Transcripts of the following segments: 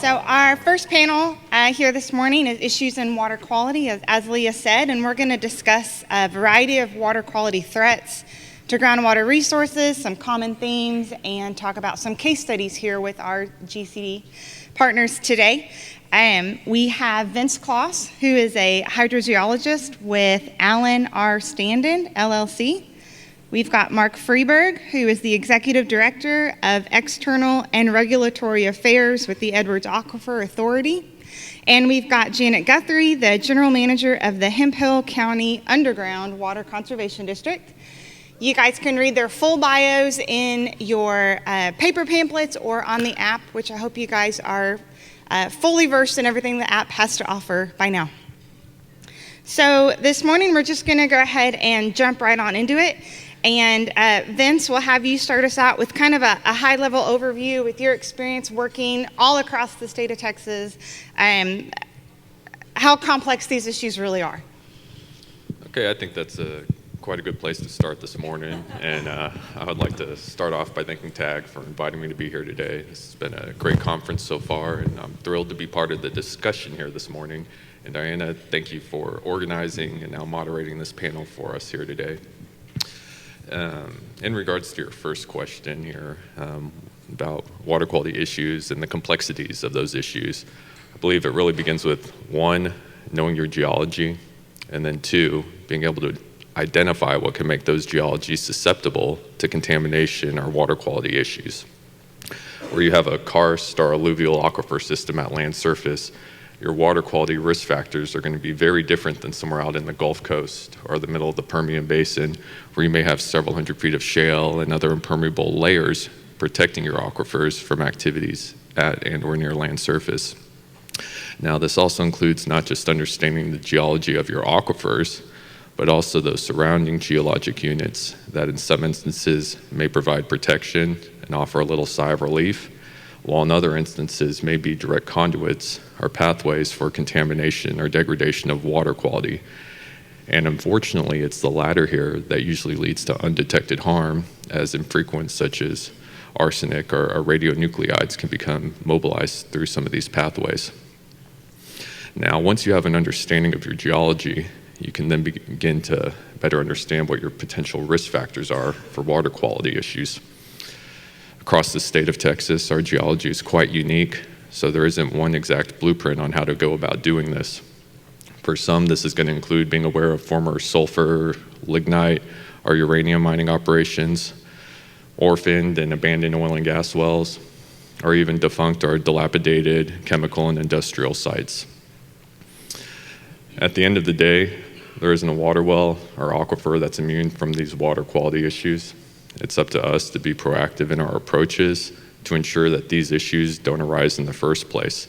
So our first panel here this morning is Issues in Water Quality, as Leah said, and we're going to discuss a variety of water quality threats to groundwater resources, some common themes, and talk about some case studies here with our GCD partners today. We have Vince Kloss, who is a hydrogeologist with Allan R. Standen, LLC. We've got Marc Friberg, who is the Executive Director of External and Regulatory Affairs with the Edwards Aquifer Authority. And we've got Janet Guthrie, the General Manager of the Hemphill County Underground Water Conservation District. You guys can read their full bios in your paper pamphlets or on the app, which I hope you guys are fully versed in everything the app has to offer by now. So this morning, we're just going to go ahead and jump right on into it. And Vince, will have you start us out with kind of a high-level overview with your experience working all across the state of Texas, how complex these issues really are. Okay, I think that's quite a good place to start this morning. And I would like to start off by thanking TAG for inviting me to be here today. This has been a great conference so far, and I'm thrilled to be part of the discussion here this morning. And Diana, thank you for organizing and now moderating this panel for us here today. In regards to your first question here about water quality issues and the complexities of those issues, I believe it really begins with, one, knowing your geology, and then two, being able to identify what can make those geologies susceptible to contamination or water quality issues. Where you have a karst or alluvial aquifer system at land surface, your water quality risk factors are going to be very different than somewhere out in the Gulf Coast or the middle of the Permian Basin, where you may have several hundred feet of shale and other impermeable layers protecting your aquifers from activities at and or near land surface. Now, this also includes not just understanding the geology of your aquifers, but also those surrounding geologic units that in some instances may provide protection and offer a little sigh of relief, while in other instances may be direct conduits or pathways for contamination or degradation of water quality. And unfortunately, it's the latter here that usually leads to undetected harm, as infrequents such as arsenic or radionuclides can become mobilized through some of these pathways. Now, once you have an understanding of your geology, you can then begin to better understand what your potential risk factors are for water quality issues. Across the state of Texas, our geology is quite unique, so there isn't one exact blueprint on how to go about doing this. For some, this is going to include being aware of former sulfur, lignite, or uranium mining operations, orphaned and abandoned oil and gas wells, or even defunct or dilapidated chemical and industrial sites. At the end of the day, there isn't a water well or aquifer that's immune from these water quality issues. It's up to us to be proactive in our approaches to ensure that these issues don't arise in the first place.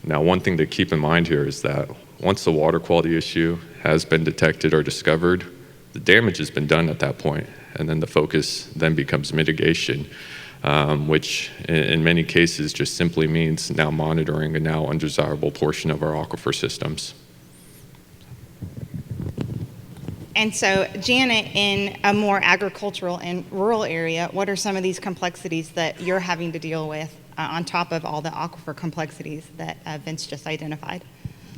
Now, one thing to keep in mind here is that once the water quality issue has been detected or discovered, the damage has been done at that point, and then the focus then becomes mitigation, which in many cases just simply means now monitoring a now undesirable portion of our aquifer systems. And so, Janet, in a more agricultural and rural area, what are some of these complexities that you're having to deal with on top of all the aquifer complexities that Vince just identified?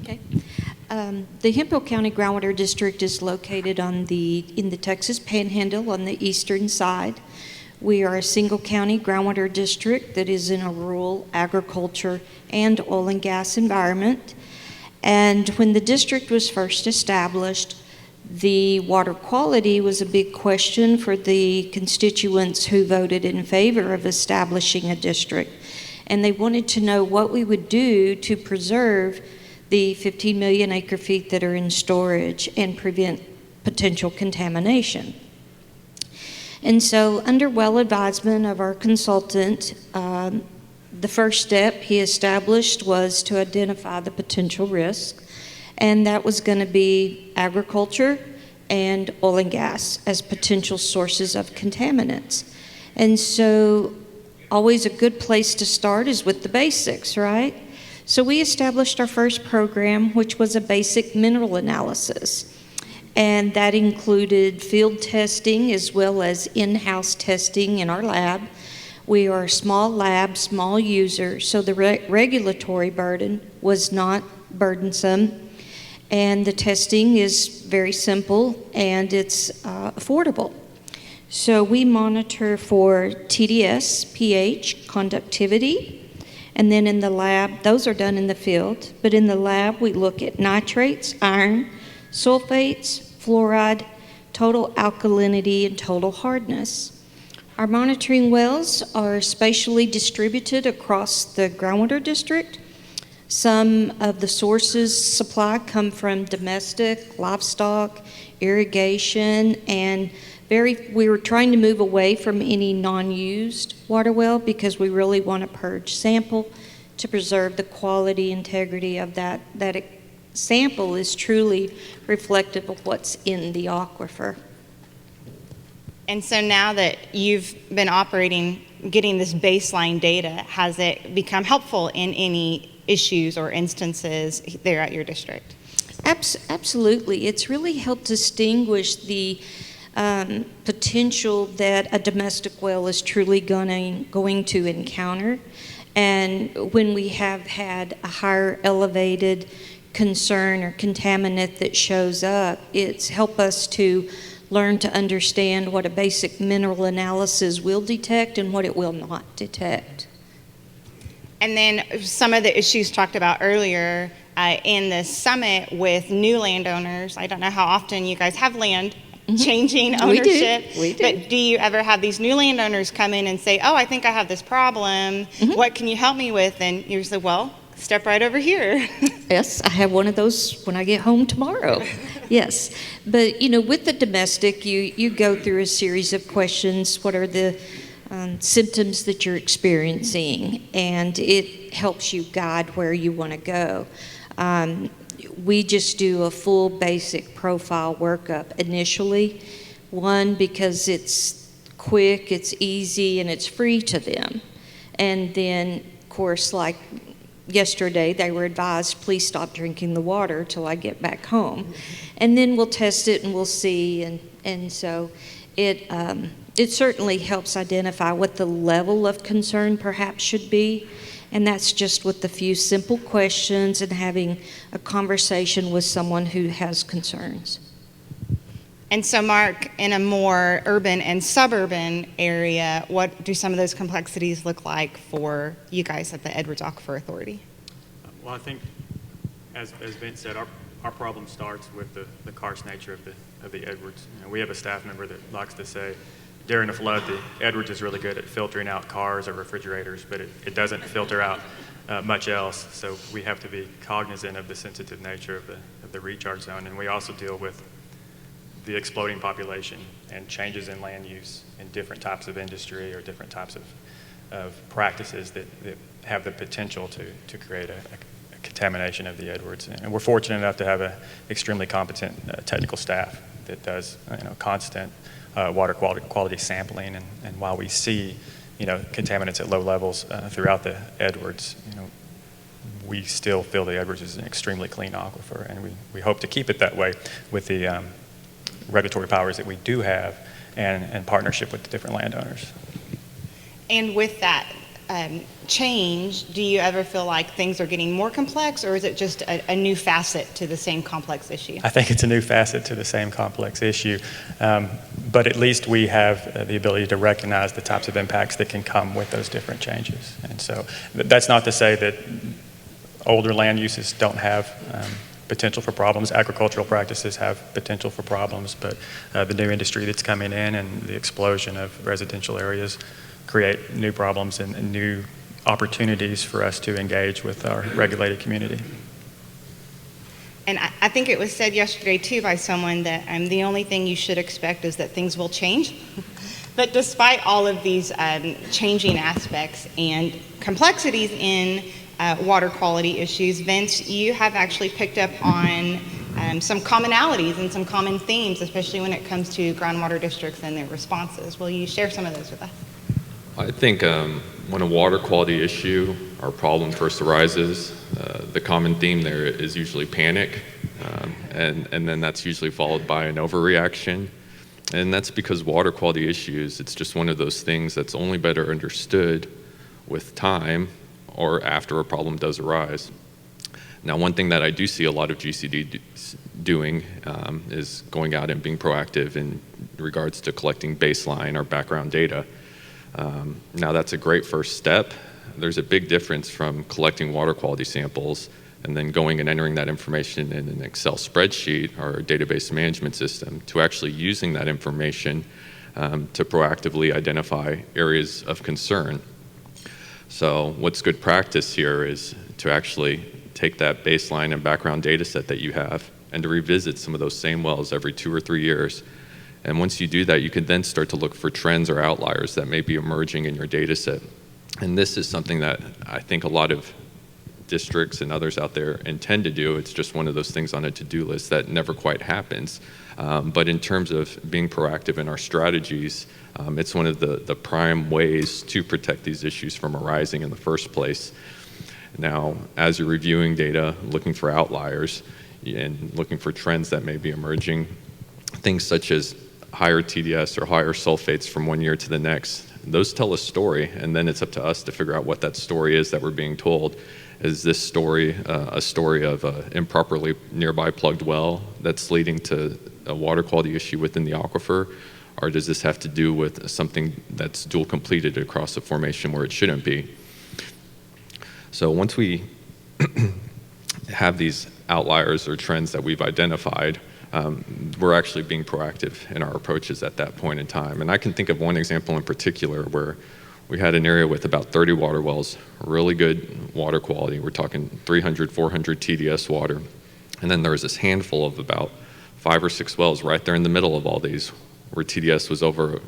Okay. The Hemphill County Groundwater District is located in the Texas Panhandle on the eastern side. We are a single county groundwater district that is in a rural agriculture and oil and gas environment. And when the district was first established, the water quality was a big question for the constituents who voted in favor of establishing a district. And they wanted to know what we would do to preserve the 15 million acre feet that are in storage and prevent potential contamination. And so, under well advisement of our consultant, the first step he established was to identify the potential risk. And that was going to be agriculture and oil and gas as potential sources of contaminants. And so always a good place to start is with the basics, right? So we established our first program, which was a basic mineral analysis. And that included field testing as well as in-house testing in our lab. We are a small lab, small user, so the regulatory burden was not burdensome. And the testing is very simple and it's affordable. So we monitor for TDS, pH, conductivity, and then in the lab, those are done in the field, but in the lab we look at nitrates, iron, sulfates, fluoride, total alkalinity, and total hardness. Our monitoring wells are spatially distributed across the groundwater district. Some of the sources supply come from domestic, livestock, irrigation, and we were trying to move away from any non-used water well because we really want to purge sample to preserve the quality, integrity of that sample is truly reflective of what's in the aquifer. And so now that you've been operating, getting this baseline data, has it become helpful in any issues or instances there at your district? Absolutely. It's really helped distinguish the potential that a domestic well is truly going to encounter. And when we have had a higher elevated concern or contaminant that shows up, it's helped us to learn to understand what a basic mineral analysis will detect and what it will not detect. And then some of the issues talked about earlier in the summit with new landowners. I don't know how often you guys have land changing ownership. We do. But do you ever have these new landowners come in and say, oh, I think I have this problem. What can you help me with? And you say, well, step right over here. Yes, I have one of those when I get home tomorrow. Yes. But, with the domestic, you go through a series of questions. What are the symptoms that you're experiencing? And it helps you guide where you want to go. We just do a full basic profile workup initially. One, because it's quick, it's easy, and it's free to them. And then, of course, like yesterday, they were advised, please stop drinking the water till I get back home. And then we'll test it and we'll see. And so it certainly helps identify what the level of concern perhaps should be. And that's just with a few simple questions and having a conversation with someone who has concerns. And so, Marc, in a more urban and suburban area, what do some of those complexities look like for you guys at the Edwards Aquifer Authority? Well, I think, as Vince said, our problem starts with the karst nature of the Edwards. We have a staff member that likes to say, during a flood, the Edwards is really good at filtering out cars or refrigerators, but it doesn't filter out much else. So we have to be cognizant of the sensitive nature of the recharge zone. And we also deal with the exploding population and changes in land use in different types of industry or different types of practices that have the potential to create a contamination of the Edwards. And we're fortunate enough to have an extremely competent technical staff that does constant water quality sampling, and while we see contaminants at low levels throughout the Edwards, we still feel the Edwards is an extremely clean aquifer, and we hope to keep it that way with the regulatory powers that we do have and partnership with the different landowners. And with that change, do you ever feel like things are getting more complex, or is it just a new facet to the same complex issue? I think it's a new facet to the same complex issue, but at least we have the ability to recognize the types of impacts that can come with those different changes. And so that's not to say that older land uses don't have potential for problems. Agricultural practices have potential for problems, but the new industry that's coming in and the explosion of residential areas create new problems and new opportunities for us to engage with our regulated community. And I think it was said yesterday too by someone that the only thing you should expect is that things will change. But despite all of these changing aspects and complexities in water quality issues, Vince, you have actually picked up on some commonalities and some common themes, especially when it comes to groundwater districts and their responses. Will you share some of those with us? I think when a water quality issue or problem first arises, the common theme there is usually panic, and then that's usually followed by an overreaction And that's because water quality issues, it's just one of those things that's only better understood with time or after a problem does arise. Now, one thing that I do see a lot of GCD doing is going out and being proactive in regards to collecting baseline or background data. Now, that's a great first step. There's a big difference from collecting water quality samples and then going and entering that information in an Excel spreadsheet or a database management system to actually using that information to proactively identify areas of concern. So what's good practice here is to actually take that baseline and background data set that you have and to revisit some of those same wells every 2 or 3 years. And once you do that, you can then start to look for trends or outliers that may be emerging in your data set. And this is something that I think a lot of districts and others out there intend to do. It's just one of those things on a to-do list that never quite happens. But in terms of being proactive in our strategies, it's one of the prime ways to protect these issues from arising in the first place. Now, as you're reviewing data, looking for outliers and looking for trends that may be emerging, things such as higher TDS or higher sulfates from one year to the next, those tell a story, and then it's up to us to figure out what that story is that we're being told. Is this story a story of an improperly nearby plugged well that's leading to a water quality issue within the aquifer? Or does this have to do with something that's dual completed across a formation where it shouldn't be? So once we have these outliers or trends that we've identified, we're actually being proactive in our approaches at that point in time. And I can think of one example in particular where we had an area with about 30 water wells, really good water quality. We're talking 300, 400 TDS water. And then there was this handful of about 5 or 6 wells right there in the middle of all these where TDS was over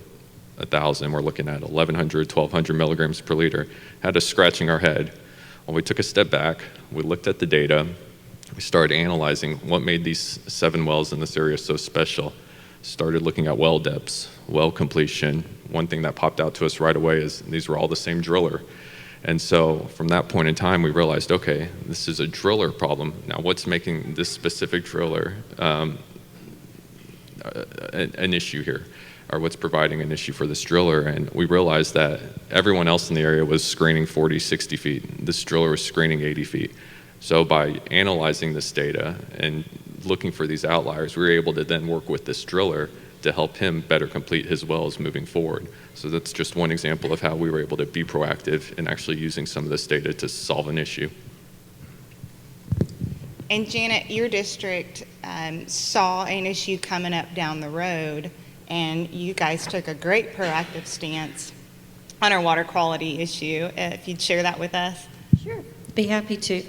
1,000. We're looking at 1,100, 1,200 milligrams per liter. Had us scratching our head. Well, we took a step back. We looked at the data. We started analyzing what made these 7 wells in this area so special. Started looking at well depths, well completion. One thing that popped out to us right away is these were all the same driller. And so from that point in time, we realized, okay, this is a driller problem. Now, what's making this specific driller an issue here? Or what's providing an issue for this driller? And we realized that everyone else in the area was screening 40, 60 feet. This driller was screening 80 feet. So by analyzing this data and looking for these outliers, we were able to then work with this driller to help him better complete his wells moving forward. So that's just one example of how we were able to be proactive in actually using some of this data to solve an issue. And Janet, your district saw an issue coming up down the road, and you guys took a great proactive stance on our water quality issue. If you'd share that with us. Sure, be happy to.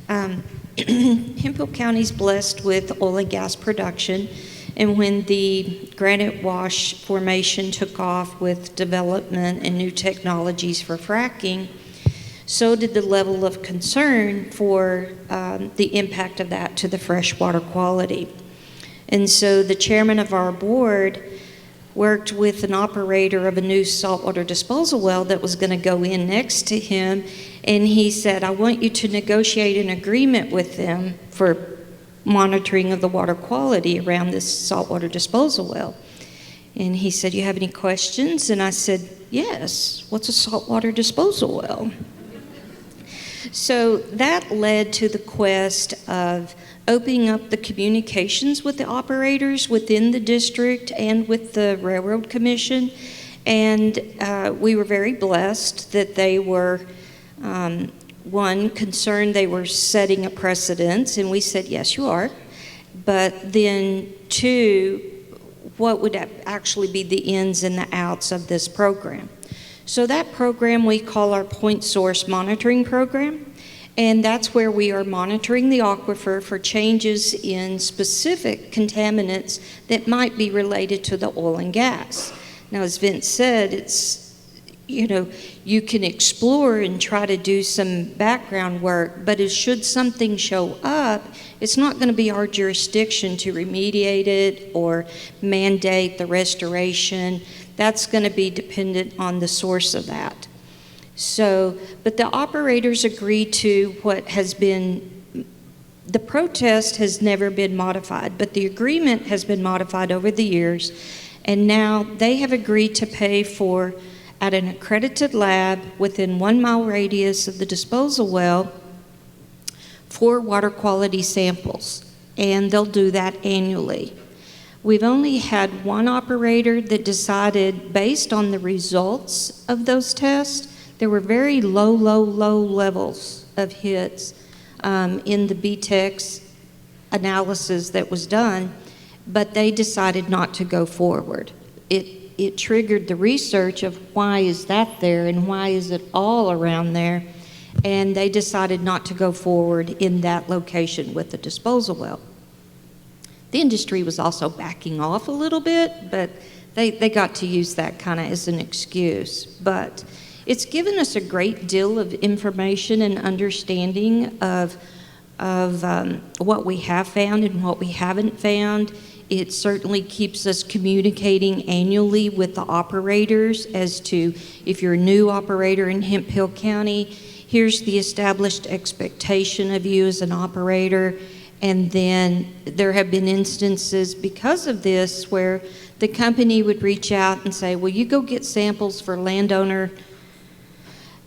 Hemphill County is blessed with oil and gas production, and when the Granite Wash Formation took off with development and new technologies for fracking, so did the level of concern for the impact of that to the freshwater quality. And so the chairman of our board worked with an operator of a new saltwater disposal well that was going to go in next to him, and he said, I want you to negotiate an agreement with them for monitoring of the water quality around this saltwater disposal well. And he said, you have any questions? And I said, yes, what's a saltwater disposal well? So that led to the quest of opening up the communications with the operators within the district and with the Railroad Commission. And we were very blessed that they were, one, concerned they were setting a precedent, and we said, yes, you are. But then, two, what would actually be the ins and the outs of this program? So that program we call our Point Source Monitoring Program. And that's where we are monitoring the aquifer for changes in specific contaminants that might be related to the oil and gas. Now, as Vince said, it's, you can explore and try to do some background work, but should something show up, it's not going to be our jurisdiction to remediate it or mandate the restoration. That's going to be dependent on the source of that. So, but the operators agreed to what has been, the protest has never been modified, but the agreement has been modified over the years, And now they have agreed to pay for, at an accredited lab within 1 mile radius of the disposal well, 4 water quality samples, and they'll do that annually. We've only had one operator that decided, based on the results of those tests, there were very low levels of hits in the BTEX analysis that was done, but they decided not to go forward. It triggered the research of why is that there and why is it all around there, and they decided not to go forward in that location with the disposal well. The industry was also backing off a little bit, but they got to use that kind of as an excuse. But it's given us a great deal of information and understanding of what we have found and what we haven't found. It certainly keeps us communicating annually with the operators as to, if you're a new operator in Hemphill County, here's the established expectation of you as an operator. And then there have been instances because of this where the company would reach out and say, well, you go get samples for landowner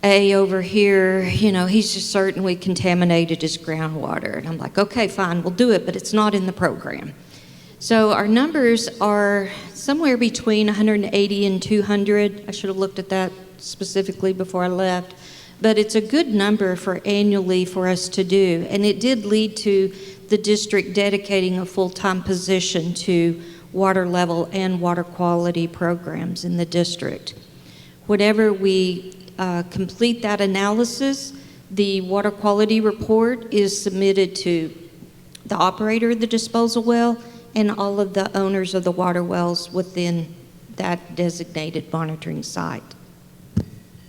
A over here, he's just certainly contaminated his groundwater. And I'm like, okay, fine, we'll do it, but it's not in the program. So our numbers are somewhere between 180 and 200. I should have looked at that specifically before I left. But it's a good number for annually for us to do. And it did lead to the district dedicating a full-time position to water level and water quality programs in the district. Whenever we complete that analysis, the water quality report is submitted to the operator of the disposal well and all of the owners of the water wells within that designated monitoring site.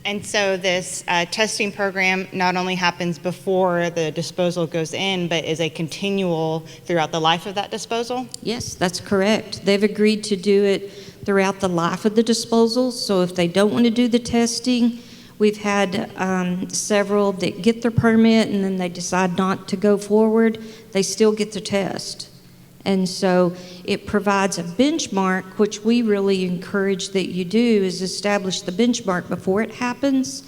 And so this testing program not only happens before the disposal goes in, but is a continual throughout the life of that disposal? Yes, that's correct. They've agreed to do it throughout the life of the disposal. So if they don't want to do the testing, we've had several that get their permit and then they decide not to go forward, they still get the test. And so it provides a benchmark, which we really encourage that you do, is establish the benchmark before it happens.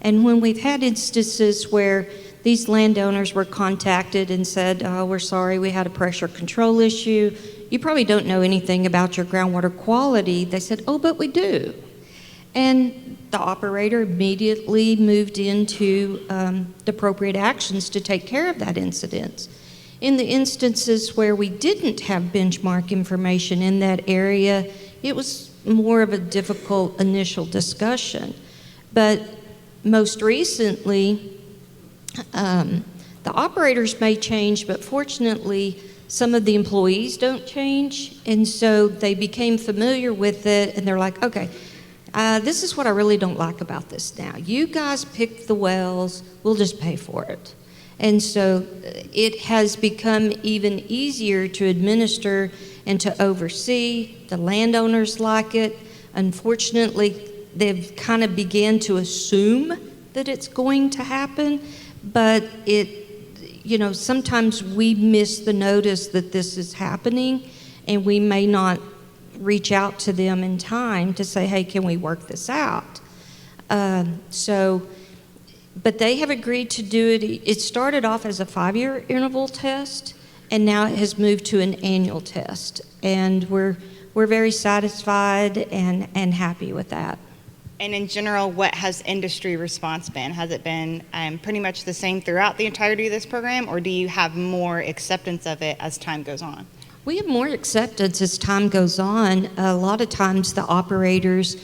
And when we've had instances where these landowners were contacted and said, oh, we're sorry, we had a pressure control issue. You probably don't know anything about your groundwater quality. They said, oh, but we do. And the operator immediately moved into the appropriate actions to take care of that incident. In the instances where we didn't have benchmark information in that area, it was more of a difficult initial discussion. But most recently, the operators may change, but fortunately, some of the employees don't change. And so they became familiar with it, and they're like, okay, this is what I really don't like about this now. You guys picked the wells, we'll just pay for it. And so it has become even easier to administer and to oversee. The landowners like it. Unfortunately, they've kind of began to assume that it's going to happen, but sometimes we miss the notice that this is happening, and we may not reach out to them in time to say, hey, can we work this out? But they have agreed to do it. It started off as a 5-year interval test, and now it has moved to an annual test. And we're very satisfied and happy with that. And in general, what has industry response been? Has it been pretty much the same throughout the entirety of this program, or do you have more acceptance of it as time goes on? We have more acceptance as time goes on. A lot of times the operators,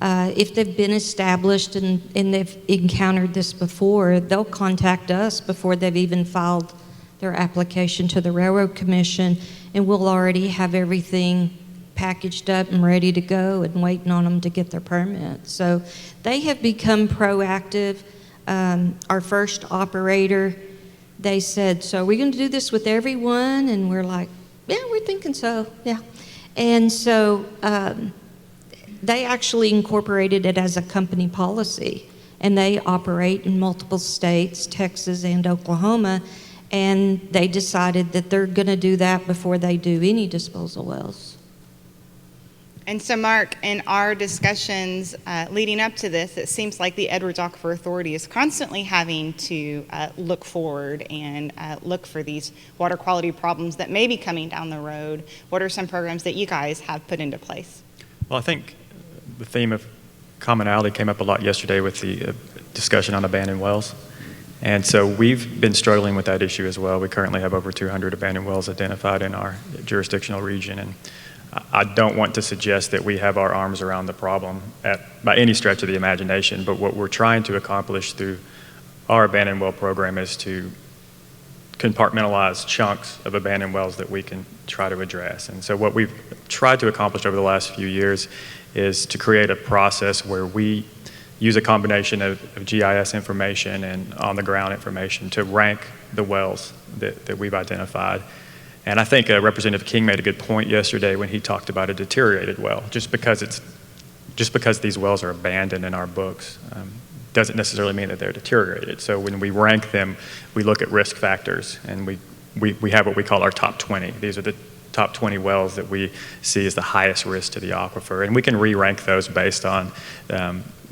if they've been established and they've encountered this before, they'll contact us before they've even filed their application to the Railroad Commission, and we'll already have everything packaged up and ready to go and waiting on them to get their permit. So they have become proactive. Our first operator, they said, so are we going to do this with everyone? And we're like, yeah, we're thinking so, yeah. And so they actually incorporated it as a company policy, and they operate in multiple states, Texas and Oklahoma, and they decided that they're going to do that before they do any disposal wells. And so, Marc, in our discussions leading up to this, it seems like the Edwards Aquifer Authority is constantly having to look forward and look for these water quality problems that may be coming down the road. What are some programs that you guys have put into place? Well, I think the theme of commonality came up a lot yesterday with the discussion on abandoned wells. And so we've been struggling with that issue as well. We currently have over 200 abandoned wells identified in our jurisdictional region. And I don't want to suggest that we have our arms around the problem by any stretch of the imagination, but what we're trying to accomplish through our abandoned well program is to compartmentalize chunks of abandoned wells that we can try to address. And so what we've tried to accomplish over the last few years is to create a process where we use a combination of GIS information and on-the-ground information to rank the wells that we've identified. And I think Representative King made a good point yesterday when he talked about a deteriorated well. Just because these wells are abandoned in our books doesn't necessarily mean that they're deteriorated. So when we rank them, we look at risk factors, and we have what we call our top 20. These are the top 20 wells that we see as the highest risk to the aquifer. And we can re-rank those based on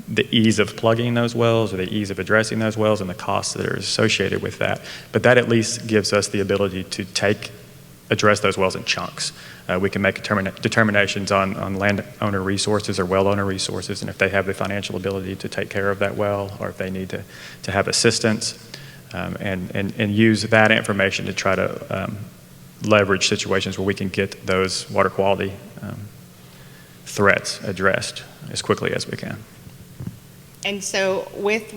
the ease of plugging those wells or the ease of addressing those wells and the costs that are associated with that. But that at least gives us the ability to address those wells in chunks. We can make determinations on landowner resources or well owner resources, and if they have the financial ability to take care of that well, or if they need to have assistance, and use that information to try to leverage situations where we can get those water quality threats addressed as quickly as we can. And so with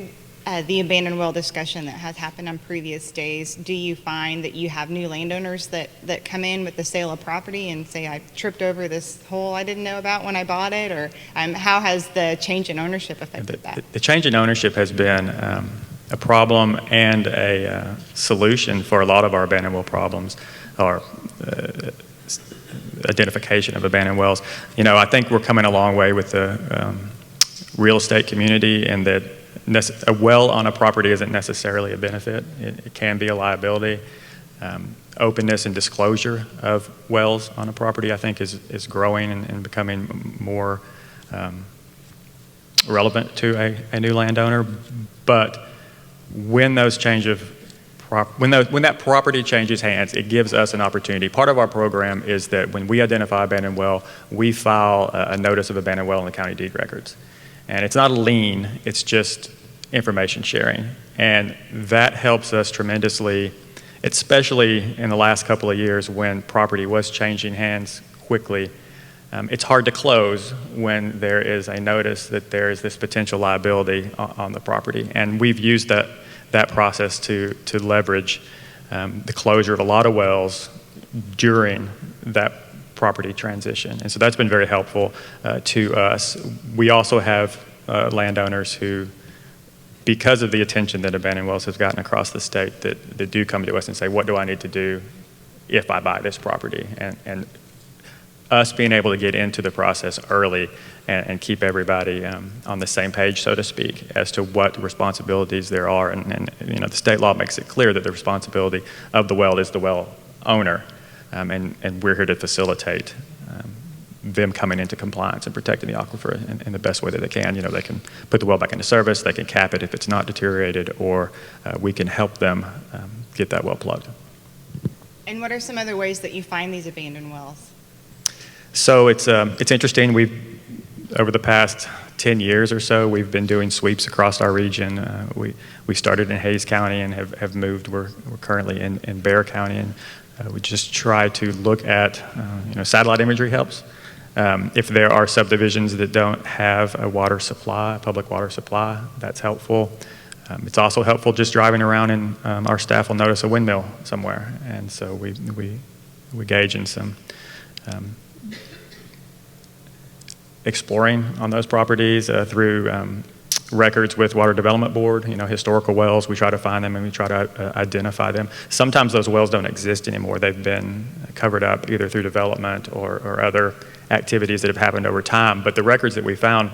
the abandoned well discussion that has happened on previous days, do you find that you have new landowners that come in with the sale of property and say, I tripped over this hole I didn't know about when I bought it? Or how has the change in ownership affected that? The change in ownership has been a problem and a solution for a lot of our abandoned well problems, or identification of abandoned wells. You know, I think we're coming a long way with the real estate community, and that a well on a property isn't necessarily a benefit. It can be a liability. Openness and disclosure of wells on a property, I think, is growing and becoming more relevant to a new landowner. But when those when that property changes hands, it gives us an opportunity. Part of our program is that when we identify abandoned well, we file a notice of abandoned well in the county deed records. And it's not a lien, it's just information sharing. And that helps us tremendously, especially in the last couple of years when property was changing hands quickly. It's hard to close when there is a notice that there is this potential liability on the property. And we've used that process to leverage the closure of a lot of wells during that property transition. And so that's been very helpful to us. We also have landowners who, because of the attention that abandoned wells has gotten across the state, that do come to us and say, what do I need to do if I buy this property? And us being able to get into the process early and keep everybody on the same page, so to speak, as to what responsibilities there are. And you know, the state law makes it clear that the responsibility of the well is the well owner. And we're here to facilitate them coming into compliance and protecting the aquifer in the best way that they can. You know, they can put the well back into service, they can cap it if it's not deteriorated, or we can help them get that well plugged. And what are some other ways that you find these abandoned wells? So it's interesting. Over the past 10 years or so, we've been doing sweeps across our region. We started in Hayes County and have moved. We're currently in Bexar County, and we just try to look at, satellite imagery helps. If there are subdivisions that don't have a water supply, a public water supply, that's helpful. It's also helpful just driving around, and our staff will notice a windmill somewhere, and so we gauge in some exploring on those properties through records with Water Development Board, historical wells. We try to find them and we try to identify them. Sometimes those wells don't exist anymore. They've been covered up either through development or other activities that have happened over time. But the records that we found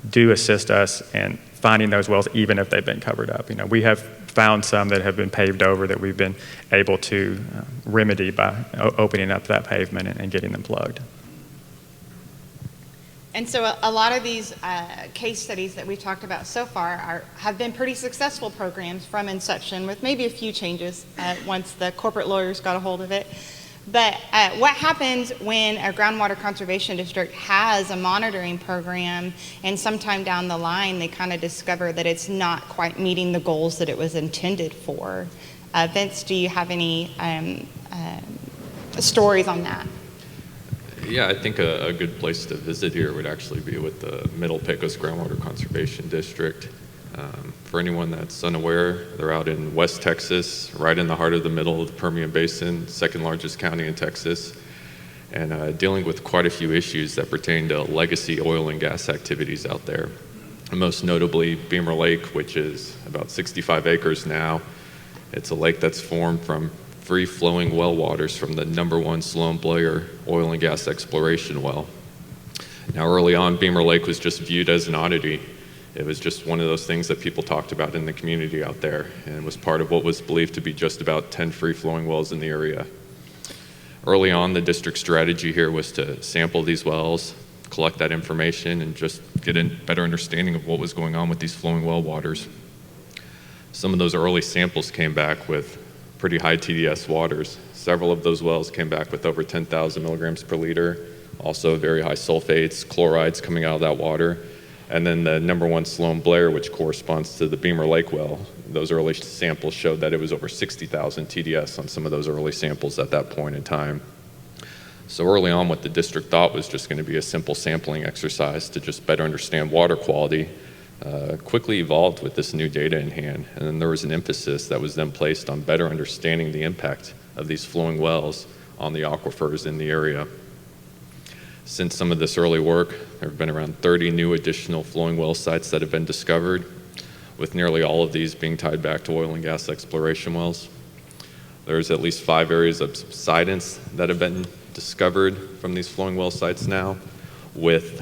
do assist us in finding those wells even if they've been covered up. We have found some that have been paved over that we've been able to remedy by opening up that pavement and getting them plugged. And so a lot of these case studies that we've talked about so far have been pretty successful programs from inception, with maybe a few changes once the corporate lawyers got a hold of it. But what happens when a groundwater conservation district has a monitoring program and sometime down the line they kind of discover that it's not quite meeting the goals that it was intended for? Vince, do you have any stories on that? Yeah, I think a good place to visit here would actually be with the Middle Pecos Groundwater Conservation District. For anyone that's unaware, they're out in West Texas, right in the heart of the middle of the Permian Basin, second largest county in Texas, and dealing with quite a few issues that pertain to legacy oil and gas activities out there. Most notably, Beamer Lake, which is about 65 acres now. It's a lake that's formed from free-flowing well waters from the #1 Sloan Blair oil and gas exploration well. Now, early on, Beamer Lake was just viewed as an oddity. It was just one of those things that people talked about in the community out there, and it was part of what was believed to be just about 10 free-flowing wells in the area. Early on, the district strategy here was to sample these wells, collect that information, and just get a better understanding of what was going on with these flowing well waters. Some of those early samples came back with pretty high TDS waters. Several of those wells came back with over 10,000 milligrams per liter, also very high sulfates, chlorides coming out of that water. And then the #1 Sloan Blair, which corresponds to the Beamer Lake well, those early samples showed that it was over 60,000 TDS on some of those early samples at that point in time. So early on, what the district thought was just going to be a simple sampling exercise to just better understand water quality, quickly evolved with this new data in hand. And then there was an emphasis that was then placed on better understanding the impact of these flowing wells on the aquifers in the area. Since some of this early work, there have been around 30 new additional flowing well sites that have been discovered, with nearly all of these being tied back to oil and gas exploration wells. There's at least 5 areas of subsidence that have been discovered from these flowing well sites now, with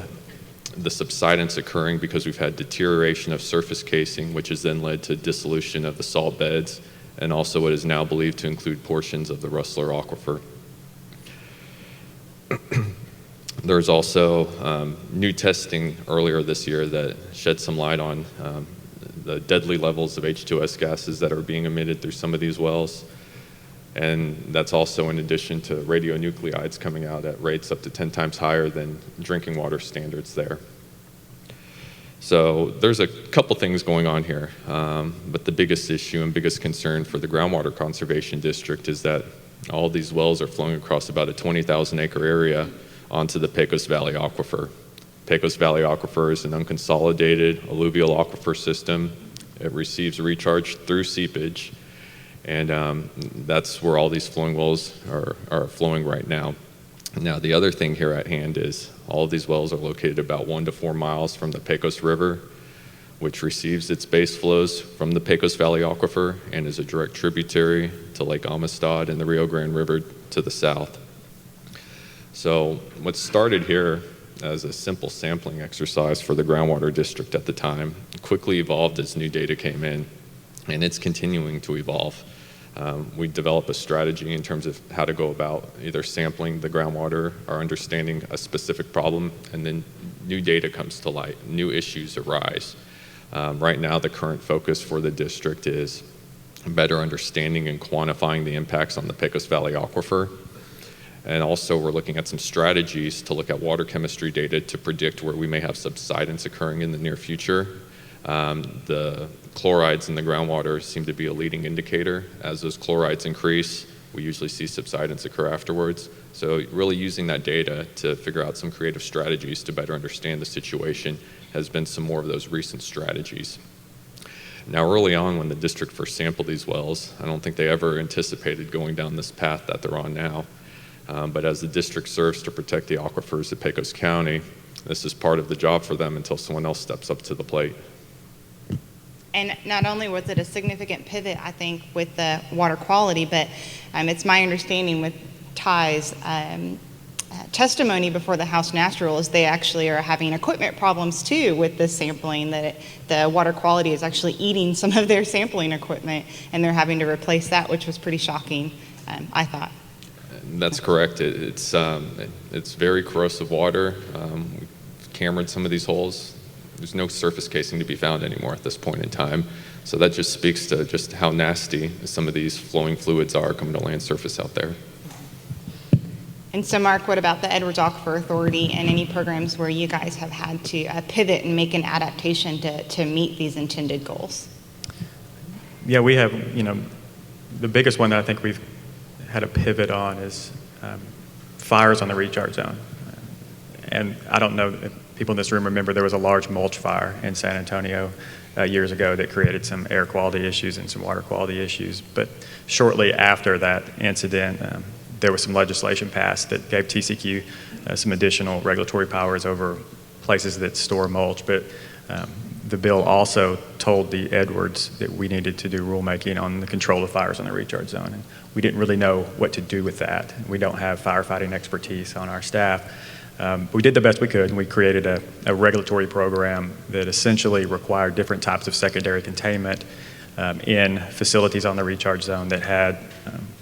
the subsidence occurring because we've had deterioration of surface casing, which has then led to dissolution of the salt beds, and also what is now believed to include portions of the Rustler Aquifer. There's also new testing earlier this year that shed some light on the deadly levels of H2S gases that are being emitted through some of these wells. And that's also in addition to radionuclides coming out at rates up to 10 times higher than drinking water standards there. So there's a couple things going on here, but the biggest issue and biggest concern for the Groundwater Conservation District is that all these wells are flowing across about a 20,000 acre area onto the Pecos Valley Aquifer. Pecos Valley Aquifer is an unconsolidated alluvial aquifer system. It receives recharge through seepage, and that's where all these flowing wells are flowing right now. Now, the other thing here at hand is all of these wells are located about 1 to 4 miles from the Pecos River, which receives its base flows from the Pecos Valley Aquifer and is a direct tributary to Lake Amistad and the Rio Grande River to the south. So what started here as a simple sampling exercise for the groundwater district at the time quickly evolved as new data came in, and it's continuing to evolve. We developed a strategy in terms of how to go about either sampling the groundwater or understanding a specific problem, and then new data comes to light, new issues arise. Right now, the current focus for the district is better understanding and quantifying the impacts on the Pecos Valley Aquifer. And also we're looking at some strategies to look at water chemistry data to predict where we may have subsidence occurring in the near future. The chlorides in the groundwater seem to be a leading indicator. As those chlorides increase, we usually see subsidence occur afterwards. So really using that data to figure out some creative strategies to better understand the situation has been some more of those recent strategies. Now, early on when the district first sampled these wells, I don't think they ever anticipated going down this path that they're on now. But as the district serves to protect the aquifers of Pecos County, this is part of the job for them until someone else steps up to the plate. And not only was it a significant pivot, I think, with the water quality, but it's my understanding with Ty's testimony before the House Natural is they actually are having equipment problems too with this sampling, that the water quality is actually eating some of their sampling equipment, and they're having to replace that, which was pretty shocking, I thought. That's correct. It's very corrosive water. We've cambered some of these holes. There's no surface casing to be found anymore at this point in time. So that just speaks to just how nasty some of these flowing fluids are coming to land surface out there. And so, Marc, what about the Edwards Aquifer Authority and any programs where you guys have had to pivot and make an adaptation to meet these intended goals? Yeah, we have, the biggest one that I think we've had a pivot on is fires on the recharge zone. And I don't know if people in this room remember there was a large mulch fire in San Antonio years ago that created some air quality issues and some water quality issues. But shortly after that incident, there was some legislation passed that gave TCEQ some additional regulatory powers over places that store mulch. But the bill also told the Edwards that we needed to do rulemaking on the control of fires on the recharge zone. And we didn't really know what to do with that. We don't have firefighting expertise on our staff. We did the best we could, and we created a regulatory program that essentially required different types of secondary containment in facilities on the recharge zone that had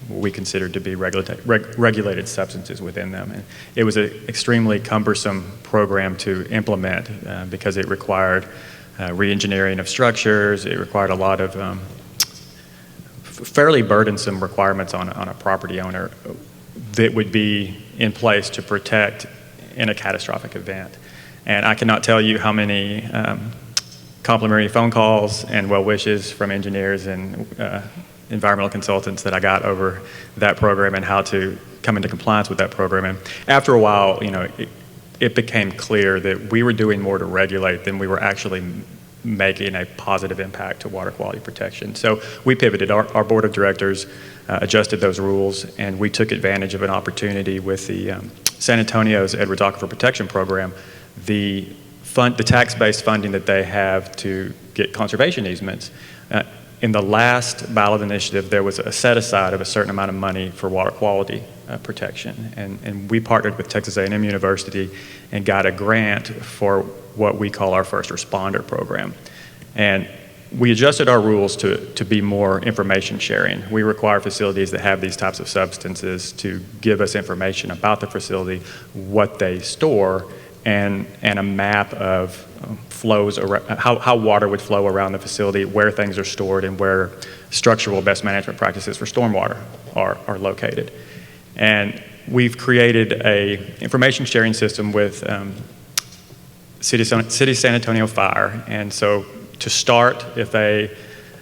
what we considered to be regulated substances within them. And it was an extremely cumbersome program to implement because it required re-engineering of structures. It required a lot of fairly burdensome requirements on a property owner that would be in place to protect in a catastrophic event. And I cannot tell you how many complimentary phone calls and well wishes from engineers and environmental consultants that I got over that program and how to come into compliance with that program. And after a while, it became clear that we were doing more to regulate than we were actually making a positive impact to water quality protection. So we pivoted. Our board of directors adjusted those rules, and we took advantage of an opportunity with the San Antonio's Edwards Aquifer Protection Program. The tax-based funding that they have to get conservation easements. In the last ballot initiative, there was a set-aside of a certain amount of money for water quality protection. And we partnered with Texas A&M University and got a grant for what we call our first responder program. And we adjusted our rules to be more information sharing. We require facilities that have these types of substances to give us information about the facility, what they store, and a map of flows, how water would flow around the facility, where things are stored, and where structural best management practices for stormwater are located. And we've created a information sharing system with City San Antonio Fire. And so to start, if a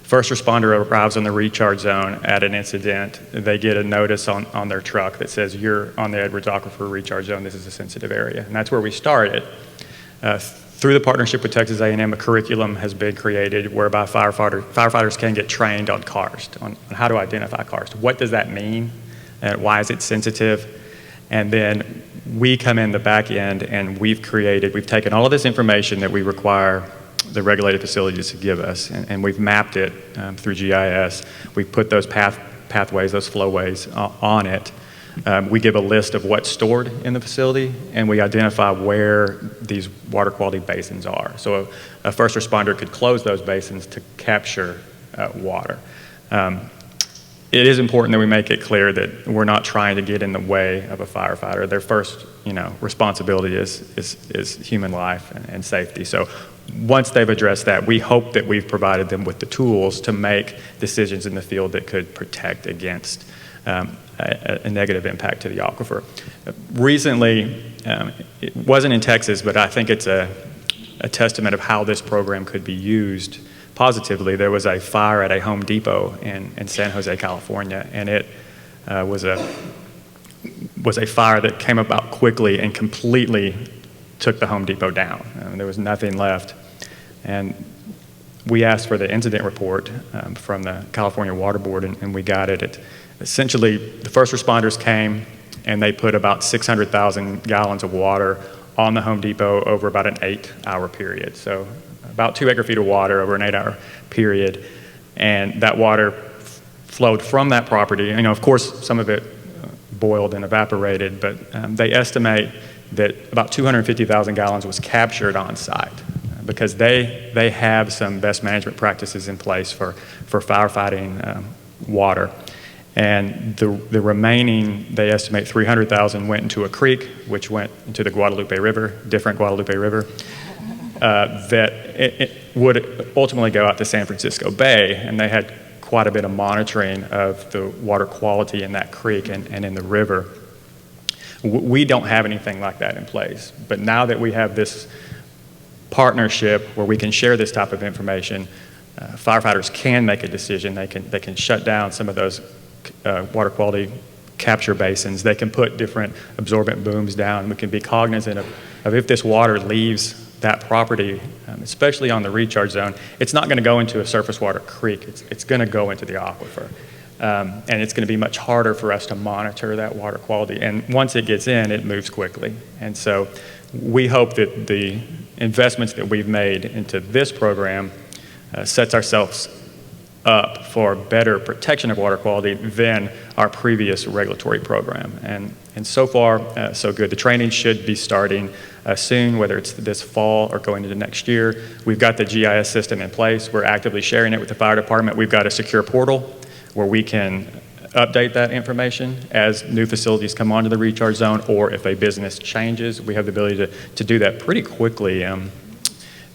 first responder arrives on the recharge zone at an incident, they get a notice on their truck that says, "You're on the Edwards Aquifer recharge zone, this is a sensitive area." And that's where we started. Through the partnership with Texas A&M, a curriculum has been created whereby firefighters can get trained on karst, on how to identify karst. What does that mean? And why is it sensitive? And then we come in the back end and we've taken all of this information that we require the regulated facilities to give us, and we've mapped it through GIS. We've put those pathways, those flowways on it. We give a list of what's stored in the facility, and we identify where these water quality basins are. So a first responder could close those basins to capture water. It is important that we make it clear that we're not trying to get in the way of a firefighter. Their first, responsibility is human life and safety. So once they've addressed that, we hope that we've provided them with the tools to make decisions in the field that could protect against a negative impact to the aquifer. Recently, it wasn't in Texas, but I think it's a testament of how this program could be used positively. There was a fire at a Home Depot in San Jose, California, and it was a fire that came about quickly and completely took the Home Depot down. There was nothing left. And we asked for the incident report from the California Water Board, and we got it. Essentially, the first responders came, and they put about 600,000 gallons of water on the Home Depot over about an 8-hour period. So about 2 acre-feet of water over an 8-hour period. And that water flowed from that property. Of course, some of it boiled and evaporated, but they estimate that about 250,000 gallons was captured on site because they have some best management practices in place for firefighting water. And the remaining, they estimate 300,000 went into a creek, which went into the Guadalupe River, different Guadalupe River, that it would ultimately go out to San Francisco Bay, and they had quite a bit of monitoring of the water quality in that creek and in the river. We don't have anything like that in place, but now that we have this partnership where we can share this type of information, firefighters can make a decision. They can shut down some of those water quality capture basins. They can put different absorbent booms down. We can be cognizant of if this water leaves that property, especially on the recharge zone, it's not going to go into a surface water creek. It's going to go into the aquifer. And it's going to be much harder for us to monitor that water quality. And once it gets in, it moves quickly. And so we hope that the investments that we've made into this program sets ourselves up for better protection of water quality than our previous regulatory program. And so far, so good. The training should be starting soon, whether it's this fall or going into next year. We've got the GIS system in place. We're actively sharing it with the fire department. We've got a secure portal where we can update that information as new facilities come onto the recharge zone, or if a business changes, we have the ability to do that pretty quickly,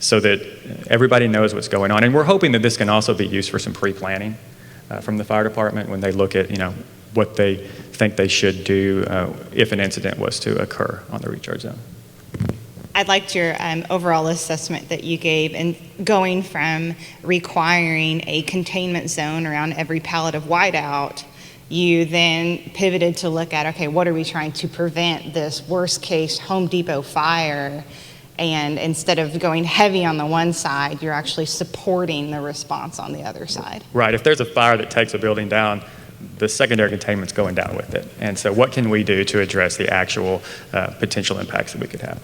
so that everybody knows what's going on. And we're hoping that this can also be used for some pre-planning from the fire department when they look at what they think they should do if an incident was to occur on the recharge zone. I liked your overall assessment that you gave, and going from requiring a containment zone around every pallet of whiteout, you then pivoted to look at, okay, what are we trying to prevent this worst case Home Depot fire? And instead of going heavy on the one side, you're actually supporting the response on the other side. Right. If there's a fire that takes a building down, the secondary containment's going down with it. And so what can we do to address the actual potential impacts that we could have?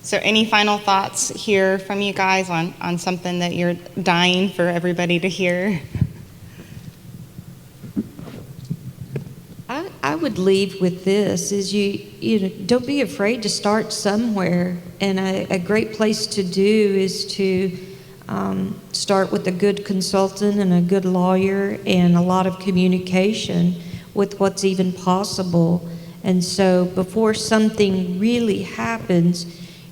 So any final thoughts here from you guys on something that you're dying for everybody to hear? I would leave with this, is you don't be afraid to start somewhere, and a great place to do is to start with a good consultant and a good lawyer and a lot of communication with what's even possible. And so before something really happens,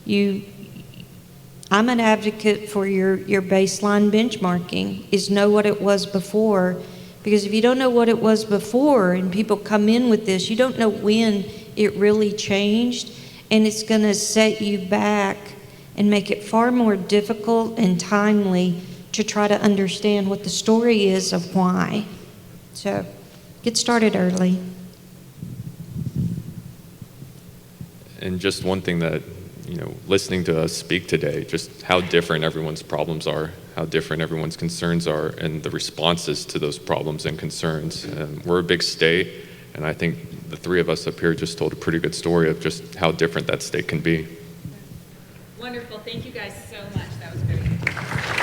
I'm an advocate for your baseline benchmarking, is know what it was before. Because if you don't know what it was before and people come in with this, you don't know when it really changed, and it's going to set you back and make it far more difficult and timely to try to understand what the story is of why. So get started early. And just one thing that, listening to us speak today, just how different everyone's problems are, how different everyone's concerns are, and the responses to those problems and concerns. We're a big state, and I think the three of us up here just told a pretty good story of just how different that state can be. Wonderful. Thank you guys so much. That was great.